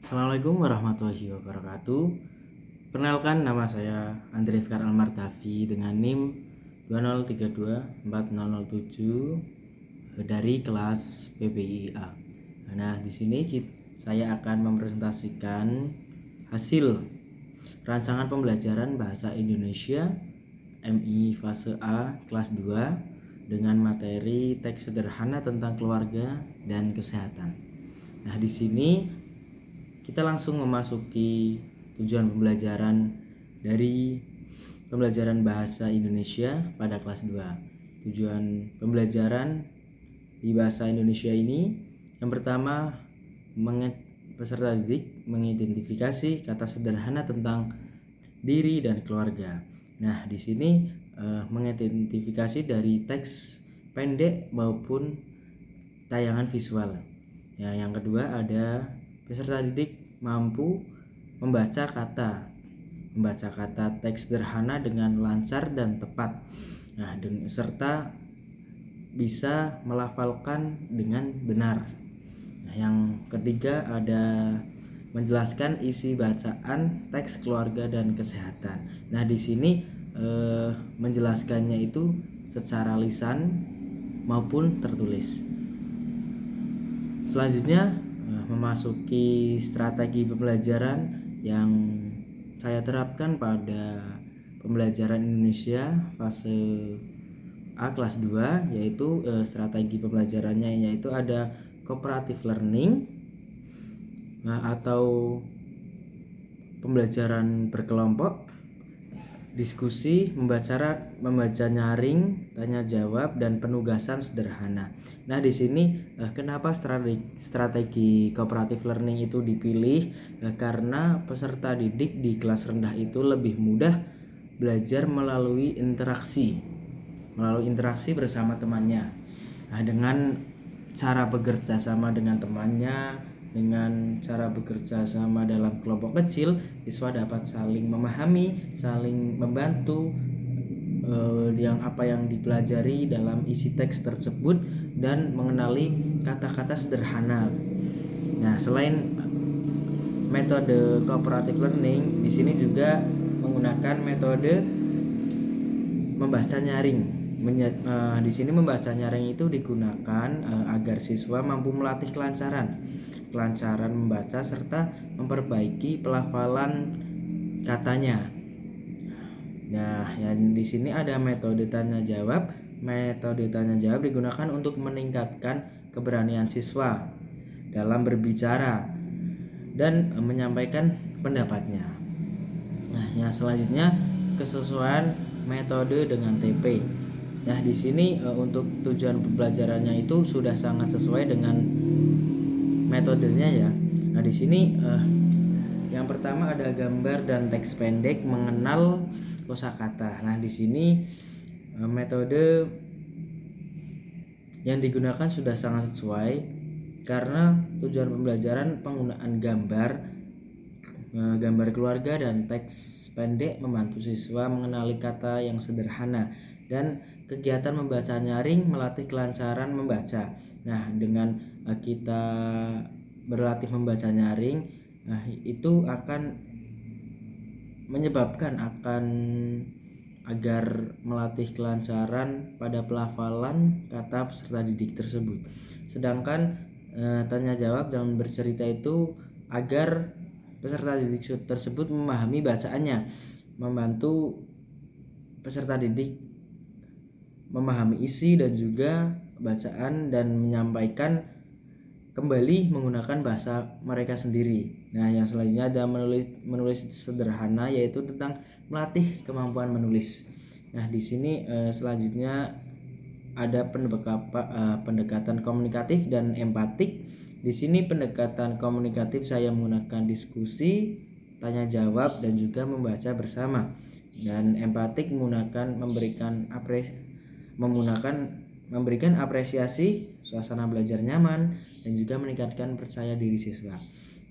Assalamualaikum warahmatullahi wabarakatuh. Perkenalkan, nama saya Andre Fikar Almardafi dengan NIM 20324007 dari kelas PPIA. Nah, di sini saya akan mempresentasikan hasil rancangan pembelajaran Bahasa Indonesia MI fase A kelas 2 dengan materi teks sederhana tentang keluarga dan kesehatan. Nah, di sini kita langsung memasuki tujuan pembelajaran dari pembelajaran bahasa Indonesia pada kelas 2. Tujuan pembelajaran di bahasa Indonesia ini yang pertama, peserta didik mengidentifikasi kata sederhana tentang diri dan keluarga. Nah, di sini mengidentifikasi dari teks pendek maupun tayangan visual. Ya, yang kedua ada peserta didik mampu membaca kata teks sederhana dengan lancar dan tepat. Nah, serta bisa melafalkan dengan benar. Nah, yang ketiga ada menjelaskan isi bacaan teks keluarga dan kesehatan. Nah, di sini menjelaskannya itu secara lisan maupun tertulis. Selanjutnya memasuki strategi pembelajaran yang saya terapkan pada pembelajaran Indonesia fase A kelas 2, yaitu strategi pembelajarannya yaitu ada cooperative learning atau pembelajaran berkelompok, diskusi, membaca nyaring, tanya jawab, dan penugasan sederhana. Nah, di sini kenapa strategi cooperative learning itu dipilih? Karena peserta didik di kelas rendah itu lebih mudah belajar melalui interaksi bersama temannya. Nah, dengan cara bekerja sama dengan temannya, dengan cara bekerja sama dalam kelompok kecil, siswa dapat saling memahami, saling membantu apa yang dipelajari dalam isi teks tersebut dan mengenali kata-kata sederhana. Nah, selain metode cooperative learning, di sini juga menggunakan metode membaca nyaring. Di sini membaca nyaring itu digunakan agar siswa mampu melatih kelancaran membaca serta memperbaiki pelafalan katanya. Nah, yang di sini ada metode tanya jawab. Metode tanya jawab digunakan untuk meningkatkan keberanian siswa dalam berbicara dan menyampaikan pendapatnya. Nah, yang selanjutnya kesesuaian metode dengan TP. Nah, di sini untuk tujuan pembelajarannya itu sudah sangat sesuai dengan metodenya ya. Nah, di sini yang pertama ada gambar dan teks pendek mengenal kosakata. Nah, di sini metode yang digunakan sudah sangat sesuai karena tujuan pembelajaran penggunaan gambar keluarga dan teks pendek membantu siswa mengenali kata yang sederhana, dan kegiatan membaca nyaring melatih kelancaran membaca. Nah, dengan kita berlatih membaca nyaring, itu akan menyebabkan agar melatih kelancaran pada pelafalan kata peserta didik tersebut. Sedangkan tanya jawab dan bercerita itu agar peserta didik tersebut memahami bacaannya, membantu peserta didik memahami isi dan juga bacaan dan menyampaikan kembali menggunakan bahasa mereka sendiri. Nah, yang selanjutnya ada menulis sederhana, yaitu tentang melatih kemampuan menulis. Nah, di sini selanjutnya ada pendekatan komunikatif dan empatik. Di sini pendekatan komunikatif saya menggunakan diskusi, tanya jawab, dan juga membaca bersama. Dan empatik menggunakan memberikan apresiasi, suasana belajar nyaman, dan juga meningkatkan percaya diri siswa.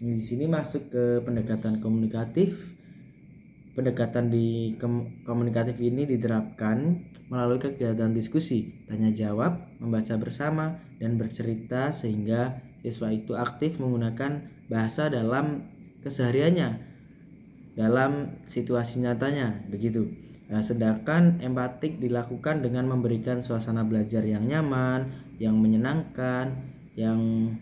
Di sini masuk ke pendekatan komunikatif. Pendekatan komunikatif ini diterapkan melalui kegiatan diskusi, tanya jawab, membaca bersama, dan bercerita sehingga siswa itu aktif menggunakan bahasa dalam kesehariannya, dalam situasi nyatanya, begitu. Nah, sedangkan empatik dilakukan dengan memberikan suasana belajar yang nyaman, yang menyenangkan, yang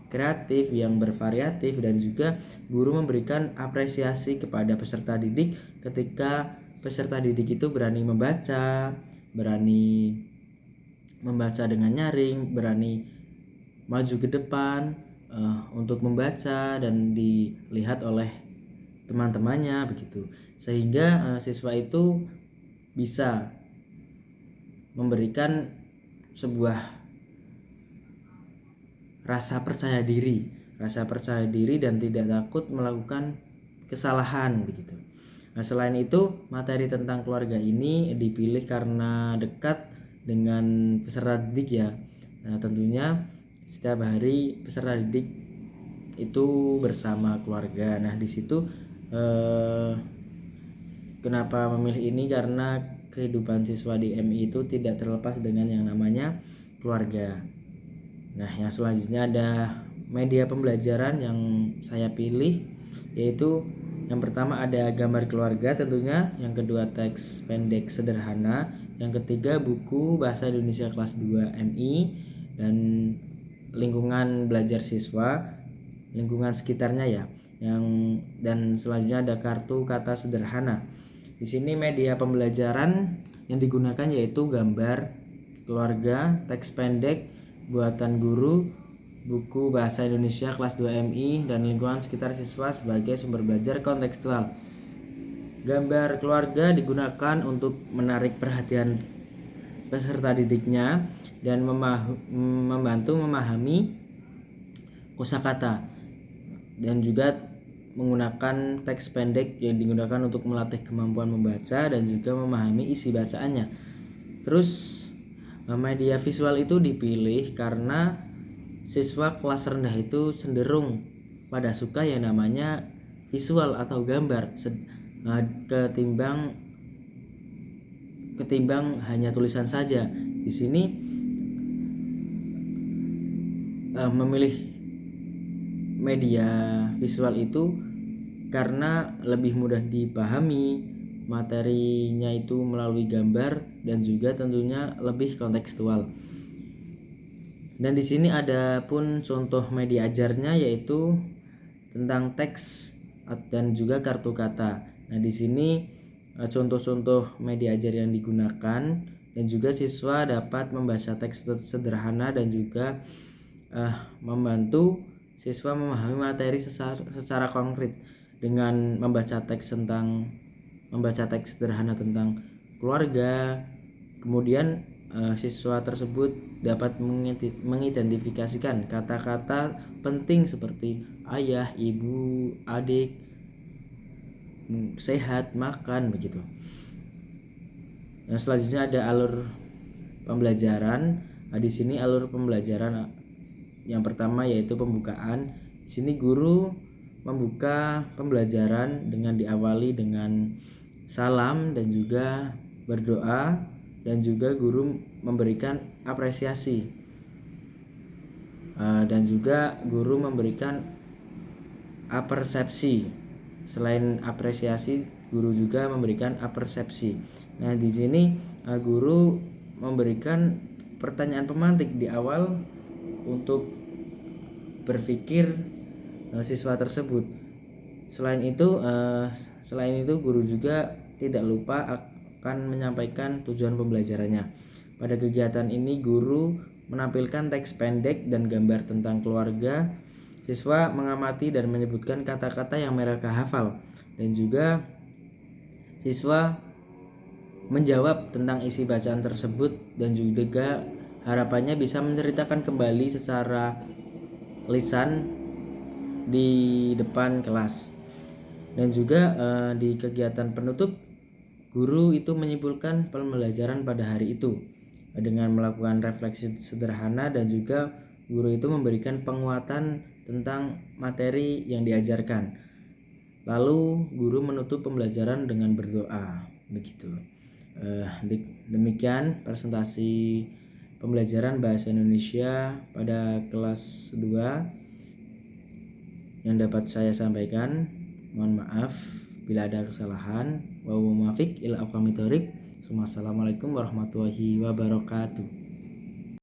kreatif, yang bervariatif, dan juga guru memberikan apresiasi kepada peserta didik ketika peserta didik itu berani membaca dengan nyaring, berani maju ke depan untuk membaca dan dilihat oleh teman-temannya, begitu. Sehingga siswa itu bisa memberikan sebuah rasa percaya diri dan tidak takut melakukan kesalahan, begitu. Nah, selain itu, materi tentang keluarga ini dipilih karena dekat dengan peserta didik ya. Nah, tentunya setiap hari peserta didik itu bersama keluarga. Nah, di situ kenapa memilih ini, karena kehidupan siswa di MI itu tidak terlepas dengan yang namanya keluarga. Nah, yang selanjutnya ada media pembelajaran yang saya pilih, yaitu yang pertama ada gambar keluarga tentunya, yang kedua teks pendek sederhana, yang ketiga buku bahasa Indonesia kelas 2 MI, dan lingkungan belajar siswa, lingkungan sekitarnya ya. Dan selanjutnya ada kartu kata sederhana. Di sini media pembelajaran yang digunakan yaitu gambar keluarga, teks pendek buatan guru, buku bahasa Indonesia kelas 2 MI, dan lingkungan sekitar siswa sebagai sumber belajar kontekstual. Gambar keluarga digunakan untuk menarik perhatian peserta didiknya dan membantu memahami kosakata, dan juga menggunakan teks pendek yang digunakan untuk melatih kemampuan membaca dan juga memahami isi bacaannya. Terus media visual itu dipilih karena siswa kelas rendah itu cenderung pada suka yang namanya visual atau gambar ketimbang hanya tulisan saja. Di sini memilih media visual itu karena lebih mudah dipahami, materinya itu melalui gambar, dan juga tentunya lebih kontekstual. Dan di sini ada pun contoh media ajarnya, yaitu tentang teks dan juga kartu kata. Nah, di sini contoh-contoh media ajar yang digunakan, dan juga siswa dapat membaca teks sederhana dan juga membantu siswa memahami materi secara konkret dengan membaca teks sederhana tentang keluarga. Kemudian siswa tersebut dapat mengidentifikasikan kata-kata penting seperti ayah, ibu, adik, sehat, makan, begitu. Yang selanjutnya ada alur pembelajaran. Nah, di sini alur pembelajaran yang pertama yaitu pembukaan. Di sini guru membuka pembelajaran dengan diawali dengan salam dan juga berdoa, dan juga guru memberikan apresiasi, dan juga guru memberikan apersepsi. Selain apresiasi, guru juga memberikan apersepsi. Nah, di sini guru memberikan pertanyaan pemantik di awal untuk berpikir siswa tersebut. Selain itu guru juga tidak lupa akan menyampaikan tujuan pembelajarannya. Pada kegiatan ini guru menampilkan teks pendek dan gambar tentang keluarga. Siswa mengamati dan menyebutkan kata-kata yang mereka hafal, dan juga siswa menjawab tentang isi bacaan tersebut, dan juga harapannya bisa menceritakan kembali secara lisan di depan kelas. Dan juga di kegiatan penutup, guru itu menyimpulkan pembelajaran pada hari itu dengan melakukan refleksi sederhana, dan juga guru itu memberikan penguatan tentang materi yang diajarkan. Lalu guru menutup pembelajaran dengan berdoa, begitu. Demikian presentasi pembelajaran bahasa Indonesia pada kelas 2. yang dapat saya sampaikan. Mohon maaf bila ada kesalahan. Wa muwafiq ila aqwamit thoriq. Assalamualaikum warahmatullahi wabarakatuh.